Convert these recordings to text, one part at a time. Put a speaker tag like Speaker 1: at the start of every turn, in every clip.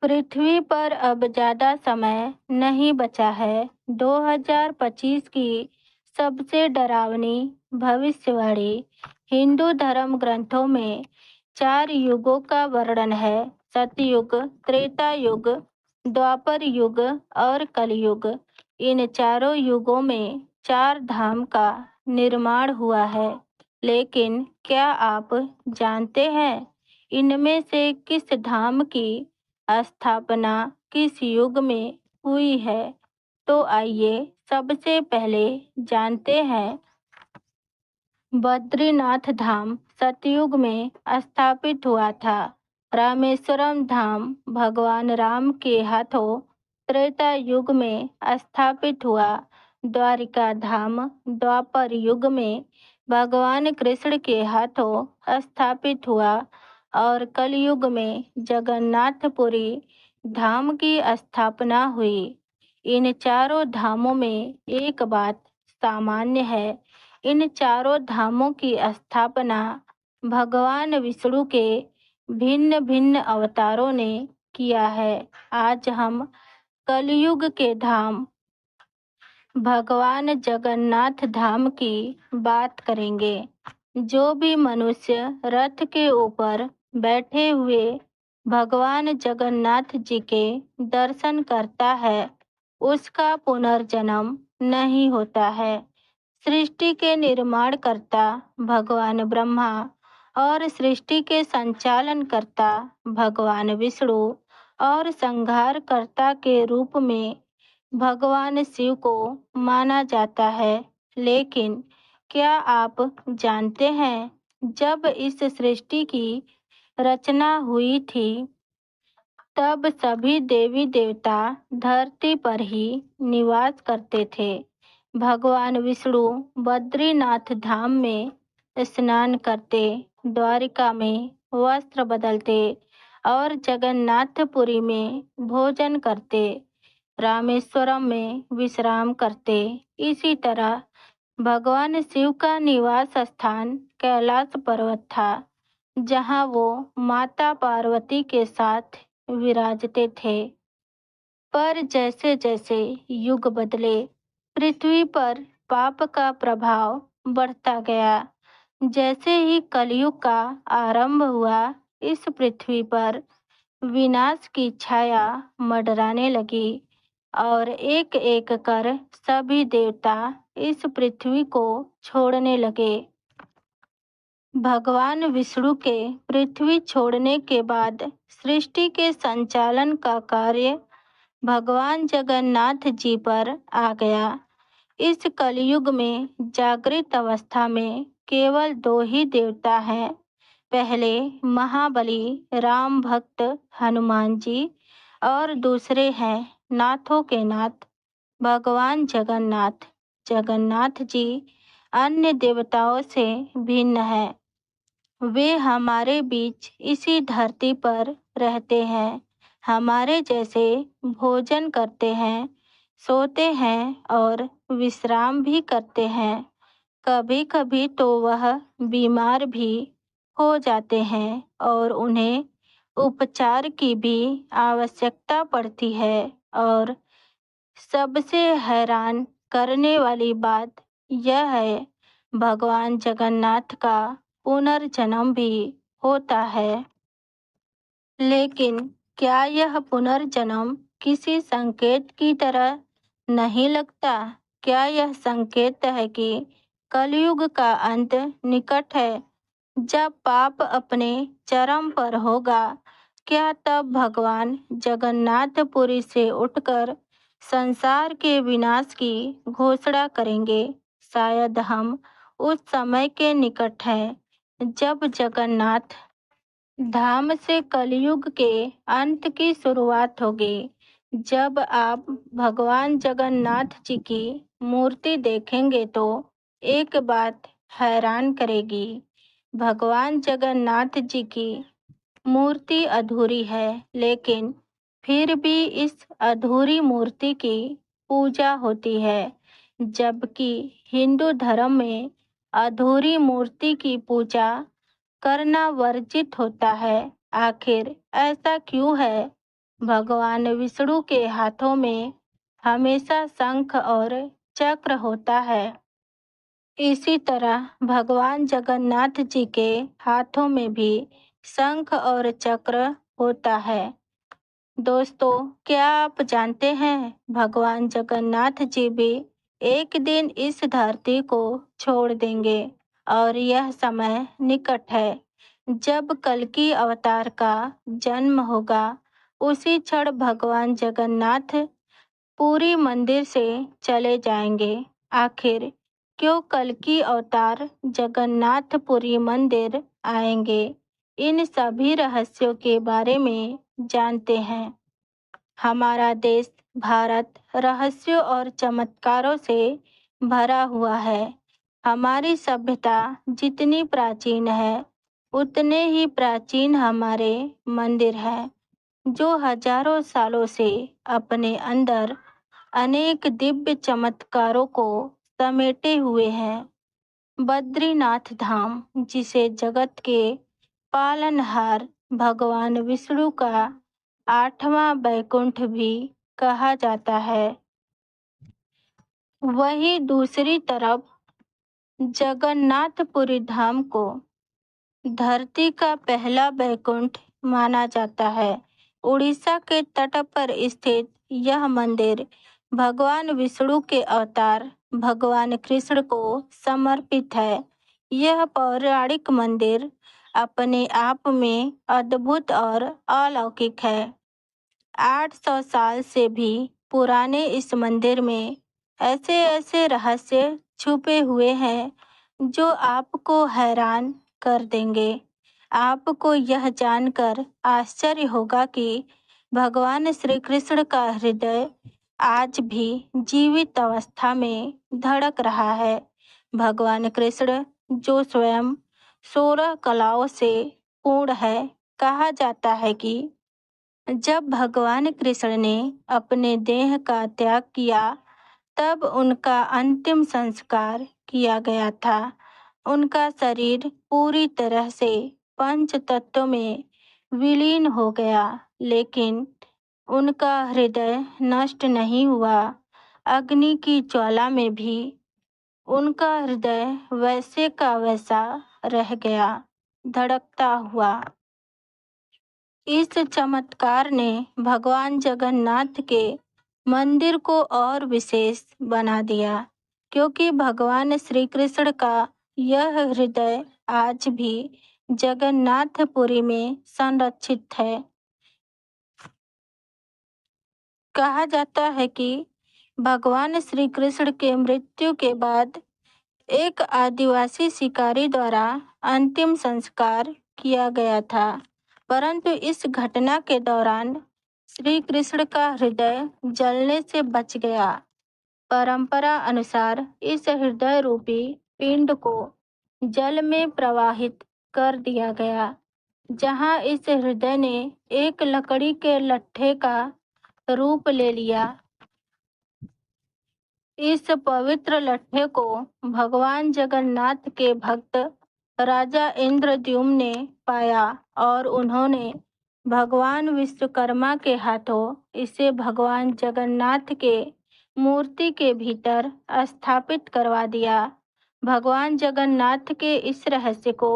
Speaker 1: पृथ्वी पर अब ज़्यादा समय नहीं बचा है। 2025 की सबसे डरावनी भविष्यवाणी। हिंदू धर्म ग्रंथों में 4 युगों का वर्णन है: सतयुग, त्रेता युग, द्वापर युग और कलयुग। इन चारों युगों में 4 धाम का निर्माण हुआ है। लेकिन क्या आप जानते हैं इनमें से किस धाम की स्थापना किस युग में हुई है? तो आइए सबसे पहले जानते हैं। बद्रीनाथ धाम सतयुग में स्थापित हुआ था। रामेश्वरम धाम भगवान राम के हाथों त्रेता युग में स्थापित हुआ। द्वारिका धाम द्वापर युग में भगवान कृष्ण के हाथों स्थापित हुआ और कलयुग में जगन्नाथपुरी धाम की स्थापना हुई। इन चारों धामों में एक बात सामान्य है: इन चारों धामों की स्थापना भगवान विष्णु के भिन्न भिन्न अवतारों ने किया है। आज हम कलयुग के धाम भगवान जगन्नाथ धाम की बात करेंगे। जो भी मनुष्य रथ के ऊपर बैठे हुए भगवान जगन्नाथ जी के दर्शन करता है उसका पुनर्जन्म नहीं होता है। सृष्टि के निर्माणकर्ता भगवान ब्रह्मा और सृष्टि के संचालन करता भगवान विष्णु और संहारकर्ता के रूप में भगवान शिव को माना जाता है। लेकिन क्या आप जानते हैं जब इस सृष्टि की रचना हुई थी तब सभी देवी देवता धरती पर ही निवास करते थे। भगवान विष्णु बद्रीनाथ धाम में स्नान करते, द्वारिका में वस्त्र बदलते और जगन्नाथपुरी में भोजन करते, रामेश्वरम में विश्राम करते। इसी तरह भगवान शिव का निवास स्थान कैलाश पर्वत था, जहाँ वो माता पार्वती के साथ विराजते थे। पर जैसे जैसे युग बदले, पृथ्वी पर पाप का प्रभाव बढ़ता गया। जैसे ही कलयुग का आरंभ हुआ, इस पृथ्वी पर विनाश की छाया मंडराने लगी और एक एक कर सभी देवता इस पृथ्वी को छोड़ने लगे। भगवान विष्णु के पृथ्वी छोड़ने के बाद सृष्टि के संचालन का कार्य भगवान जगन्नाथ जी पर आ गया। इस कलयुग में जागृत अवस्था में केवल 2 ही देवता हैं। पहले महाबली राम भक्त हनुमान जी और दूसरे हैं नाथों के नाथ भगवान जगन्नाथ। जगन्नाथ जी अन्य देवताओं से भिन्न हैं। वे हमारे बीच इसी धरती पर रहते हैं, हमारे जैसे भोजन करते हैं, सोते हैं और विश्राम भी करते हैं। कभी कभी तो वह बीमार भी हो जाते हैं और उन्हें उपचार की भी आवश्यकता पड़ती है। और सबसे हैरान करने वाली बात यह है, भगवान जगन्नाथ का पुनर्जन्म भी होता है। लेकिन क्या यह पुनर्जन्म किसी संकेत की तरह नहीं लगता? क्या यह संकेत है कि कलयुग का अंत निकट है? जब पाप अपने चरम पर होगा, क्या तब भगवान जगन्नाथपुरी से उठकर संसार के विनाश की घोषणा करेंगे? शायद हम उस समय के निकट हैं जब जगन्नाथ धाम से कलयुग के अंत की शुरुआत होगी। जब आप भगवान जगन्नाथ जी की मूर्ति देखेंगे तो एक बात हैरान करेगी। भगवान जगन्नाथ जी की मूर्ति अधूरी है, लेकिन फिर भी इस अधूरी मूर्ति की पूजा होती है। जबकि हिंदू धर्म में अधूरी मूर्ति की पूजा करना वर्जित होता है। आखिर ऐसा क्यों है? भगवान विष्णु के हाथों में हमेशा शंख और चक्र होता है। इसी तरह भगवान जगन्नाथ जी के हाथों में भी शंख और चक्र होता है। दोस्तों, क्या आप जानते हैं भगवान जगन्नाथ जी भी एक दिन इस धरती को छोड़ देंगे और यह समय निकट है जब कल्कि अवतार का जन्म होगा। उसी क्षण भगवान जगन्नाथ पुरी मंदिर से चले जाएंगे। आखिर क्यों कल्कि अवतार जगन्नाथपुरी मंदिर आएंगे? इन सभी रहस्यों के बारे में जानते हैं। हमारा देश भारत रहस्यों और चमत्कारों से भरा हुआ है। हमारी सभ्यता जितनी प्राचीन है, उतने ही प्राचीन हमारे मंदिर हैं, जो हजारों सालों से अपने अंदर अनेक दिव्य चमत्कारों को समेटे हुए हैं। बद्रीनाथ धाम, जिसे जगत के पालनहार भगवान विष्णु का 8वां वैकुंठ भी कहा जाता है, वहीं दूसरी तरफ जगन्नाथपुरी धाम को धरती का पहला वैकुंठ माना जाता है। उड़ीसा के तट पर स्थित यह मंदिर भगवान विष्णु के अवतार भगवान कृष्ण को समर्पित है। यह पौराणिक मंदिर अपने आप में अद्भुत और अलौकिक है। 800 साल से भी पुराने इस मंदिर में ऐसे ऐसे रहस्य छुपे हुए हैं जो आपको हैरान कर देंगे। आपको यह जानकर आश्चर्य होगा कि भगवान श्री कृष्ण का हृदय आज भी जीवित अवस्था में धड़क रहा है। भगवान कृष्ण, जो स्वयं 16 कलाओं से पूर्ण है, कहा जाता है कि जब भगवान कृष्ण ने अपने देह का त्याग किया, तब उनका अंतिम संस्कार किया गया था। उनका शरीर पूरी तरह से पंच तत्वों में विलीन हो गया, लेकिन उनका हृदय नष्ट नहीं हुआ। अग्नि की ज्वाला में भी उनका हृदय वैसे का वैसा रह गया, धड़कता हुआ। इस चमत्कार ने भगवान जगन्नाथ के मंदिर को और विशेष बना दिया, क्योंकि भगवान श्री कृष्ण का यह हृदय आज भी जगन्नाथपुरी में संरक्षित है। कहा जाता है कि भगवान श्री कृष्ण के मृत्यु के बाद एक आदिवासी शिकारी द्वारा अंतिम संस्कार किया गया था, परंतु इस घटना के दौरान श्री कृष्ण का हृदय जलने से बच गया। परंपरा अनुसार इस हृदय रूपी पिंड को जल में प्रवाहित कर दिया गया, जहां इस हृदय ने एक लकड़ी के लट्ठे का रूप ले लिया। इस पवित्र लट्ठे को भगवान जगन्नाथ के भक्त राजा इंद्रद्युम्न ने पाया और उन्होंने भगवान विश्वकर्मा के हाथों इसे भगवान जगन्नाथ के मूर्ति के भीतर स्थापित करवा दिया। भगवान जगन्नाथ के इस रहस्य को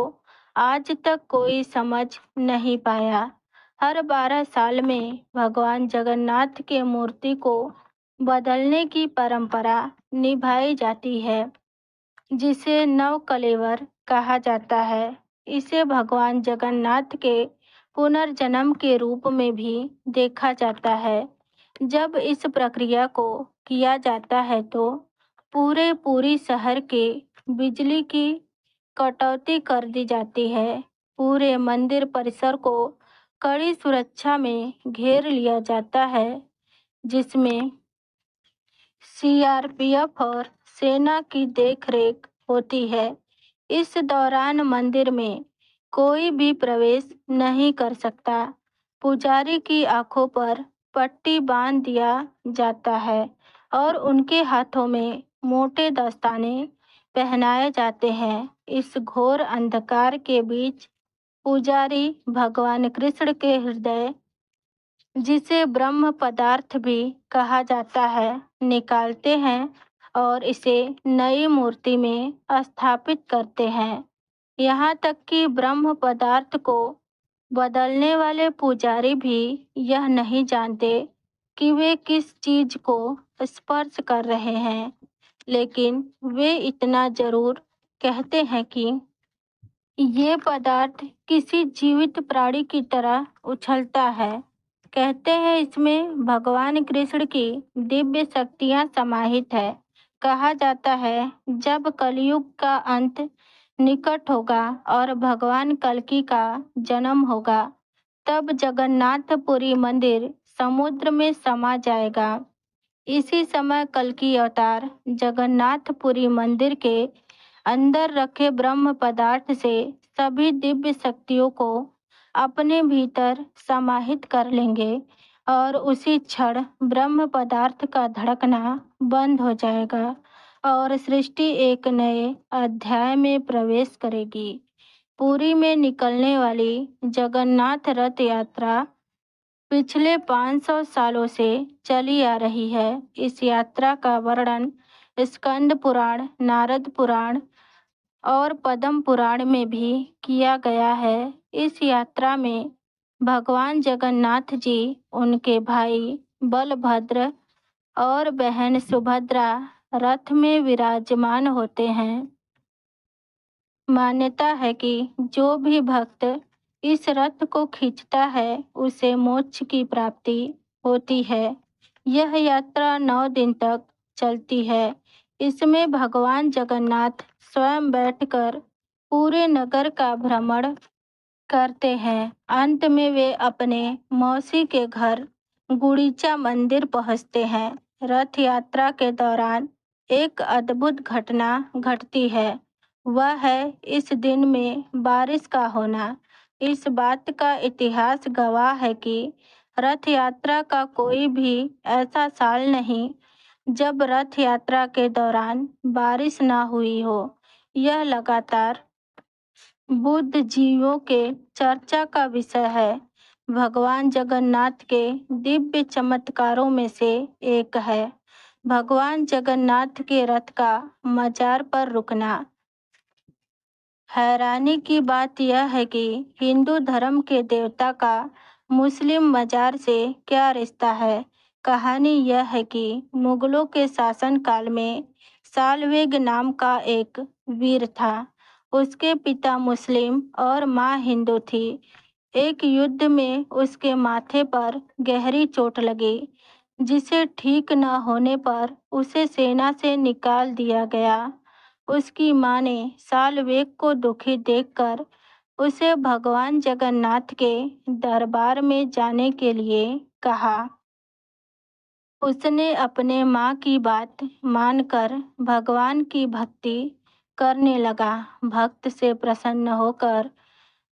Speaker 1: आज तक कोई समझ नहीं पाया। हर 12 साल में भगवान जगन्नाथ के मूर्ति को बदलने की परंपरा निभाई जाती है, जिसे नवकलेवर कहा जाता है। इसे भगवान जगन्नाथ के पुनर्जन्म के रूप में भी देखा जाता है। जब इस प्रक्रिया को किया जाता है तो पूरी शहर के बिजली की कटौती कर दी जाती है। पूरे मंदिर परिसर को कड़ी सुरक्षा में घेर लिया जाता है, जिसमें सीआरपीएफ और सेना की देखरेख होती है। इस दौरान मंदिर में कोई भी प्रवेश नहीं कर सकता। पुजारी की आंखों पर पट्टी बांध दिया जाता है और उनके हाथों में मोटे दस्ताने पहनाए जाते हैं। इस घोर अंधकार के बीच पुजारी भगवान कृष्ण के हृदय जिसे ब्रह्म पदार्थ भी कहा जाता है, निकालते हैं और इसे नई मूर्ति में स्थापित करते हैं। यहाँ तक कि ब्रह्म पदार्थ को बदलने वाले पुजारी भी यह नहीं जानते कि वे किस चीज को स्पर्श कर रहे हैं, लेकिन वे इतना जरूर कहते हैं कि ये पदार्थ किसी जीवित प्राणी की तरह उछलता है। कहते हैं इसमें भगवान कृष्ण की दिव्य शक्तियां समाहित है। कहा जाता है जब कलयुग का अंत निकट होगा और भगवान कल्कि का जन्म होगा, तब जगन्नाथपुरी मंदिर समुद्र में समा जाएगा। इसी समय कल्कि अवतार जगन्नाथपुरी मंदिर के अंदर रखे ब्रह्म पदार्थ से सभी दिव्य शक्तियों को अपने भीतर समाहित कर लेंगे और उसी क्षण ब्रह्म पदार्थ का धड़कना बंद हो जाएगा और सृष्टि एक नए अध्याय में प्रवेश करेगी। पुरी में निकलने वाली जगन्नाथ रथ यात्रा पिछले 500 सालों से चली आ रही है। इस यात्रा का वर्णन स्कंद पुराण, नारद पुराण और पद्म पुराण में भी किया गया है। इस यात्रा में भगवान जगन्नाथ जी, उनके भाई बलभद्र और बहन सुभद्रा रथ में विराजमान होते हैं। मान्यता है कि जो भी भक्त इस रथ को खींचता है उसे मोक्ष की प्राप्ति होती है। यह यात्रा 9 दिन तक चलती है। इसमें भगवान जगन्नाथ स्वयं बैठकर पूरे नगर का भ्रमण करते हैं। अंत में वे अपने मौसी के घर गुड़ीचा मंदिर पहुंचते हैं। रथ यात्रा के दौरान एक अद्भुत घटना घटती है। वह है इस दिन में बारिश का होना। इस बात का इतिहास गवाह है कि रथ यात्रा का कोई भी ऐसा साल नहीं जब रथ यात्रा के दौरान बारिश ना हुई हो। यह लगातार बुद्ध जीवों के चर्चा का विषय है। भगवान जगन्नाथ के दिव्य चमत्कारों में से एक है भगवान जगन्नाथ के रथ का मजार पर रुकना। हैरानी की बात यह है कि हिंदू धर्म के देवता का मुस्लिम मजार से क्या रिश्ता है। कहानी यह है कि मुगलों के शासनकाल में सालवेग नाम का एक वीर था। उसके पिता मुस्लिम और माँ हिंदू थी। एक युद्ध में उसके माथे पर गहरी चोट लगी, जिसे ठीक न होने पर उसे सेना से निकाल दिया गया। उसकी माँ ने सालवेग को दुखी देखकर उसे भगवान जगन्नाथ के दरबार में जाने के लिए कहा। उसने अपने माँ की बात मानकर भगवान की भक्ति करने लगा। भक्त से प्रसन्न होकर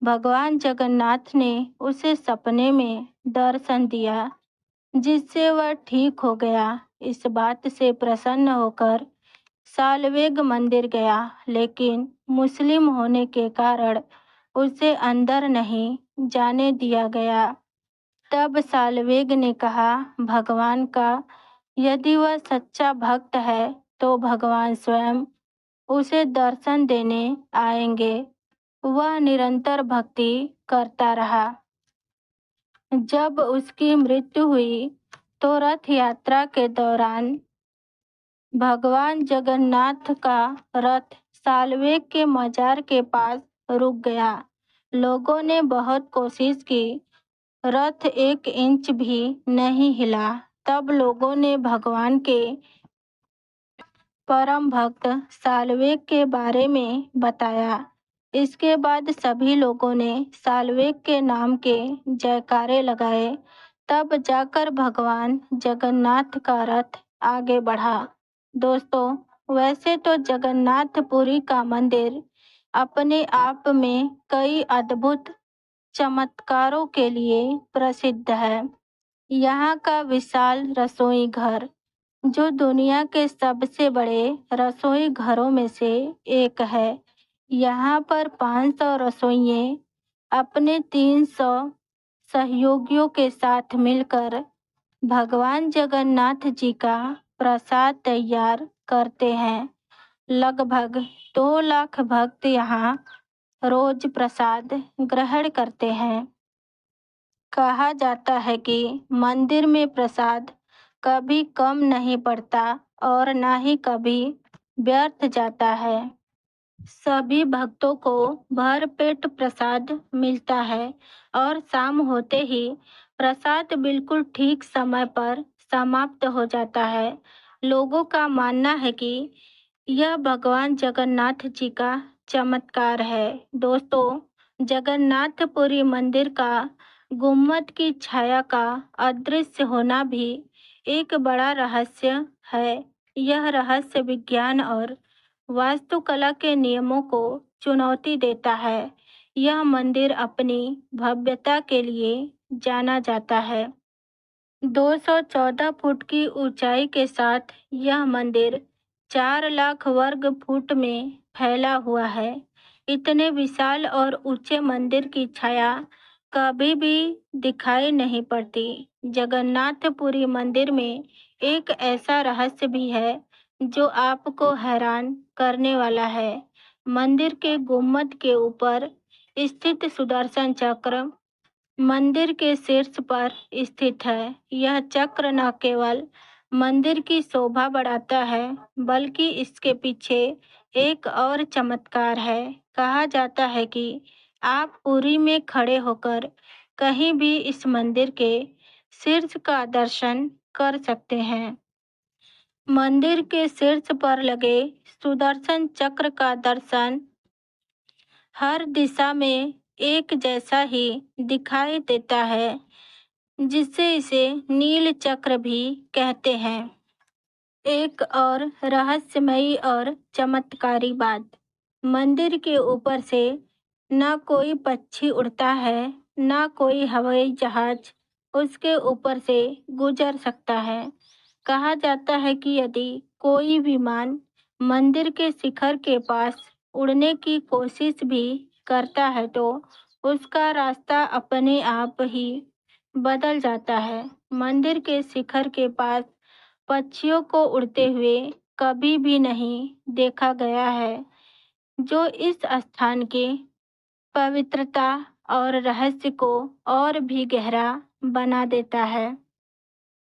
Speaker 1: भगवान जगन्नाथ ने उसे सपने में दर्शन दिया, जिससे वह ठीक हो गया। इस बात से प्रसन्न होकर सालवेग मंदिर गया, लेकिन मुस्लिम होने के कारण उसे अंदर नहीं जाने दिया गया। तब सालवेग ने कहा, भगवान का यदि वह सच्चा भक्त है तो भगवान स्वयं उसे दर्शन देने आएंगे। वह निरंतर भक्ति करता रहा। जब उसकी मृत्यु हुई तो रथ यात्रा के दौरान भगवान जगन्नाथ का रथ सालवेग के मजार के पास रुक गया। लोगों ने बहुत कोशिश की, रथ 1 इंच भी नहीं हिला। तब लोगों ने भगवान के परम भक्त सालवेग के बारे में बताया। इसके बाद सभी लोगों ने सालवेग के नाम के जयकारे लगाए। तब जाकर भगवान जगन्नाथ का रथ आगे बढ़ा। दोस्तों, वैसे तो जगन्नाथपुरी का मंदिर अपने आप में कई अद्भुत चमत्कारों के लिए प्रसिद्ध है। यहाँ का विशाल रसोई घर, जो दुनिया के सबसे बड़े रसोई घरों में से एक है। यहाँ पर 500 रसोइये अपने 300 सहयोगियों के साथ मिलकर भगवान जगन्नाथ जी का प्रसाद तैयार करते हैं। लगभग 2 लाख भक्त यहाँ रोज प्रसाद ग्रहण करते हैं। कहा जाता है कि मंदिर में प्रसाद कभी कम नहीं पड़ता और ना ही कभी व्यर्थ जाता है। सभी भक्तों को भरपेट प्रसाद मिलता है और शाम होते ही प्रसाद बिल्कुल ठीक समय पर समाप्त हो जाता है। लोगों का मानना है कि यह भगवान जगन्नाथ जी का चमत्कार है। दोस्तों, जगन्नाथपुरी मंदिर का गुम्मद की छाया का अदृश्य होना भी एक बड़ा रहस्य है। यह रहस्य विज्ञान और वास्तुकला के नियमों को चुनौती देता है। यह मंदिर अपनी भव्यता के लिए जाना जाता है। 214 फुट की ऊंचाई के साथ यह मंदिर 4 लाख वर्ग फुट में फैला हुआ है। इतने विशाल और ऊंचे मंदिर की छाया कभी भी दिखाई नहीं पड़ती। जगन्नाथपुरी मंदिर में एक ऐसा रहस्य भी है जो आपको हैरान करने वाला है। मंदिर के गुम्मद के ऊपर स्थित सुदर्शन चक्र मंदिर के शीर्ष पर स्थित है। यह चक्र न केवल मंदिर की शोभा बढ़ाता है, बल्कि इसके पीछे एक और चमत्कार है। कहा जाता है कि आप पुरी में खड़े होकर कहीं भी इस मंदिर के शीर्ष का दर्शन कर सकते हैं। मंदिर के शीर्ष पर लगे सुदर्शन चक्र का दर्शन हर दिशा में एक जैसा ही दिखाई देता है, जिससे इसे नील चक्र भी कहते हैं। एक और रहस्यमयी और चमत्कारी बात, मंदिर के ऊपर से न कोई पक्षी उड़ता है, न कोई हवाई जहाज उसके ऊपर से गुजर सकता है। कहा जाता है कि यदि कोई विमान मंदिर के शिखर के पास उड़ने की कोशिश भी करता है तो उसका रास्ता अपने आप ही बदल जाता है। मंदिर के शिखर के पास पक्षियों को उड़ते हुए कभी भी नहीं देखा गया है, जो इस स्थान की पवित्रता और रहस्य को और भी गहरा बना देता है।